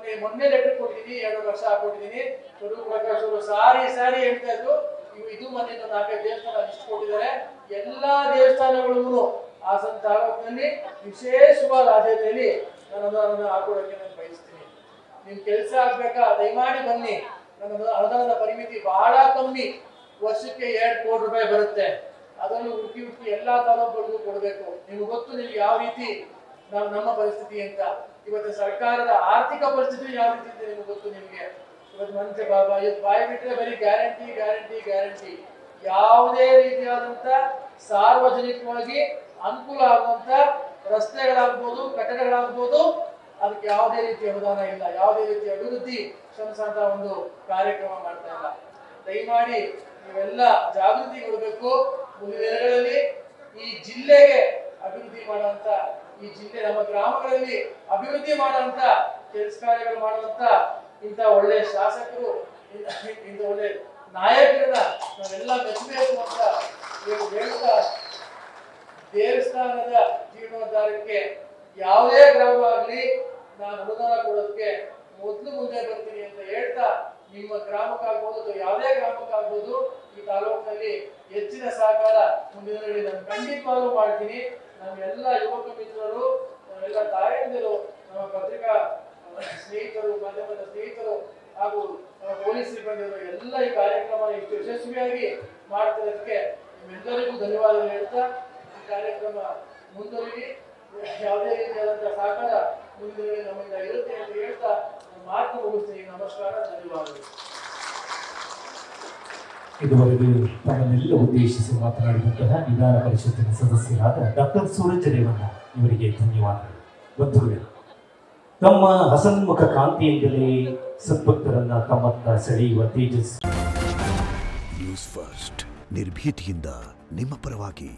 ನಿಮಗೆ ಮೊನ್ನೆ ಲೆಟರ್ ಕೊಟ್ಟಿದ್ದೀನಿ, 2 ಲಕ್ಷ ಹಾಕೊಟ್ಟಿದ್ದೀನಿ. ಸ್ವರೂಪ್ ಪ್ರಕಾಶ್ ಅವರು ಸಾರಿ ಹೇಳ್ತಾ ಇದ್ರು, ಇದು ಮೊನ್ನೆ 4-5 ದೇವಸ್ಥಾನ ಲಿಸ್ಟ್ ಕೊಟ್ಟಿದ್ದಾರೆ. ಎಲ್ಲಾ ದೇವಸ್ಥಾನಗಳಿಗೂ ಹಾಸನ ತಾಲೂಕಿನಲ್ಲಿ ವಿಶೇಷವಾದ ಆದ್ಯತೆಯಲ್ಲಿ ನಾನು ಅನುದಾನ ಹಾಕೊಡೋಕೆ ನಾನು ಬಯಸ್ತೀನಿ. ನಿಮ್ ಕೆಲಸ ಆಗ್ಬೇಕಾ, ದಯಮಾಡಿ ಬನ್ನಿ. ನನ್ನ ಅನುದಾನದ ಪರಿಮಿತಿ ಬಹಳ ಕಮ್ಮಿ, ವರ್ಷಕ್ಕೆ 2 ಕೋಟಿ ರೂಪಾಯಿ ಬರುತ್ತೆ. ಅದನ್ನು ಹುಡುಕಿ ಎಲ್ಲಾ ತಾಲೂಕುಗಳಿಗೂ ಕೊಡಬೇಕು. ನಿಮ್ಗೆ ಗೊತ್ತು ನೀವು ಯಾವ ರೀತಿ ನಮ್ಮ ಪರಿಸ್ಥಿತಿ ಅಂತ. ಇವತ್ತು ಸರ್ಕಾರದ ಆರ್ಥಿಕ ಪರಿಸ್ಥಿತಿ ಯಾವ ರೀತಿ ಇದೆ ನಿಮ್ಗೆ ಗೊತ್ತು. ನಿಮ್ಗೆ ಇವತ್ತು ಮಂತ್ರಿ ಬಾಬಾ ಇವತ್ತು ಬಾಯಿ ಬಿಟ್ಟರೆ ಬರೀ ಗ್ಯಾರಂಟಿ. ಯಾವುದೇ ರೀತಿಯಾದಂತ ಸಾರ್ವಜನಿಕವಾಗಿ ಅನುಕೂಲ ಆಗುವಂತ ರಸ್ತೆಗಳಾಗ್ಬೋದು, ಕಟ್ಟಡಗಳಾಗ್ಬೋದು, ಅದಕ್ಕೆ ಯಾವುದೇ ರೀತಿಯ ಅನುದಾನ ಇಲ್ಲ. ಯಾವುದೇ ರೀತಿಯ ಅಭಿವೃದ್ಧಿ ಶ್ರಮಿಸಂತ ಒಂದು ಕಾರ್ಯಕ್ರಮ ಮಾಡ್ತಾ ಇಲ್ಲ. ದಯಮಾಡಿ ನೀವೆಲ್ಲ ಜಾಗೃತಿ ಕೊಡಬೇಕು. ಮುಂದಿನ ದಿನಗಳಲ್ಲಿ ಈ ಜಿಲ್ಲೆಗೆ ಅಭಿವೃದ್ಧಿ ಮಾಡುವಂತ, ಈ ಜಿಲ್ಲೆ ನಮ್ಮ ಗ್ರಾಮಗಳಲ್ಲಿ ಅಭಿವೃದ್ಧಿ ಮಾಡುವಂತ ಕೆಲಸ ಕಾರ್ಯಗಳು ಮಾಡುವಂತ ಇಂಥ ಒಳ್ಳೆ ಶಾಸಕರು, ಇಂಥ ಒಳ್ಳೆ ನಾಯಕರನ್ನ ನಾವೆಲ್ಲ ಮೆಚ್ಚಬೇಕು ಅಂತ ಹೇಳ್ತಾ, ದೇವಸ್ಥಾನದ ಜೀರ್ಣೋದ್ಧಾರಕ್ಕೆ ಯಾವುದೇ ಗ್ರಾಮ ಆಗಲಿ ನಾನು ಅನುದಾನ ಕೊಡೋದಕ್ಕೆ ಮೊದಲು ಮುಂದೆ ಬರ್ತೀನಿ ಅಂತ ಹೇಳ್ತಾ, ನಿಮ್ಮ ಗ್ರಾಮಕ್ಕಾಗ್ಬೋದು ಅಥವಾ ಯಾವುದೇ ಗ್ರಾಮಕ್ಕಾಗ್ಬೋದು ಈ ತಾಲೂಕಿನಲ್ಲಿ ಹೆಚ್ಚಿನ ಸಹಕಾರ ಮುಂದಿನ ದಿನಗಳಲ್ಲಿ ನಾನು ಖಂಡಿತವಾಗ್ಲೂ ಮಾಡ್ತೀನಿ. ನಮ್ಮೆಲ್ಲ ಯುವಕ ಮಿತ್ರರು, ನಾವೆಲ್ಲ ತಾಯಂದಿರು, ನಮ್ಮ ಪತ್ರಿಕಾ ಸ್ನೇಹಿತರು, ಮಾಧ್ಯಮದ ಸ್ನೇಹಿತರು ಹಾಗೂ ಪೊಲೀಸ್ ಸಿಬ್ಬಂದಿಗಳು ಎಲ್ಲ ಈ ಕಾರ್ಯಕ್ರಮ ಇಷ್ಟು ಯಶಸ್ವಿಯಾಗಿ ಮಾಡ್ತಿರೋದಕ್ಕೆ ನಿಮ್ಮೆಲ್ಲರಿಗೂ ಧನ್ಯವಾದಗಳು ಹೇಳ್ತಾ, ಈ ಕಾರ್ಯಕ್ರಮ ಮುಂದುವರಿಲಿ. ಯಾವುದೇ ರೀತಿಯಾದಂತಹ ಸಹಕಾರ ಮುಂದಿನ ನಮ್ಮಿಂದ ಇರುತ್ತೆ ಅಂತ ಹೇಳ್ತಾ ಮಾತು ಮುಗಿಸ್ತೀನಿ. ನಮಸ್ಕಾರ, ಧನ್ಯವಾದಗಳು. ಇದುವರೆಗೂ ತಮ್ಮನ್ನೆಲ್ಲ ಉದ್ದೇಶಿಸಿ ಮಾತನಾಡಿದಂತಹ ವಿಧಾನ ಪರಿಷತ್ತಿನ ಸದಸ್ಯರಾದ ಡಾಕ್ಟರ್ ಸೂರಜ್ ರೇವಣ್ಣ ಇವರಿಗೆ ಧನ್ಯವಾದಗಳು. ಬಂಧುಗಳೇ, ತಮ್ಮ ಹಸನ್ಮುಖ ಕಾಂತಿಯಿಂದಲೇ ಸದ್ಭಕ್ತರನ್ನ ತಮ್ಮತ್ತ ಸೆಳೆಯುವ ತೇಜಸ್ ನ್ಯೂಸ್ ಫಸ್ಟ್, ನಿರ್ಭೀತಿಯಿಂದ ನಿಮ್ಮ ಪರವಾಗಿ.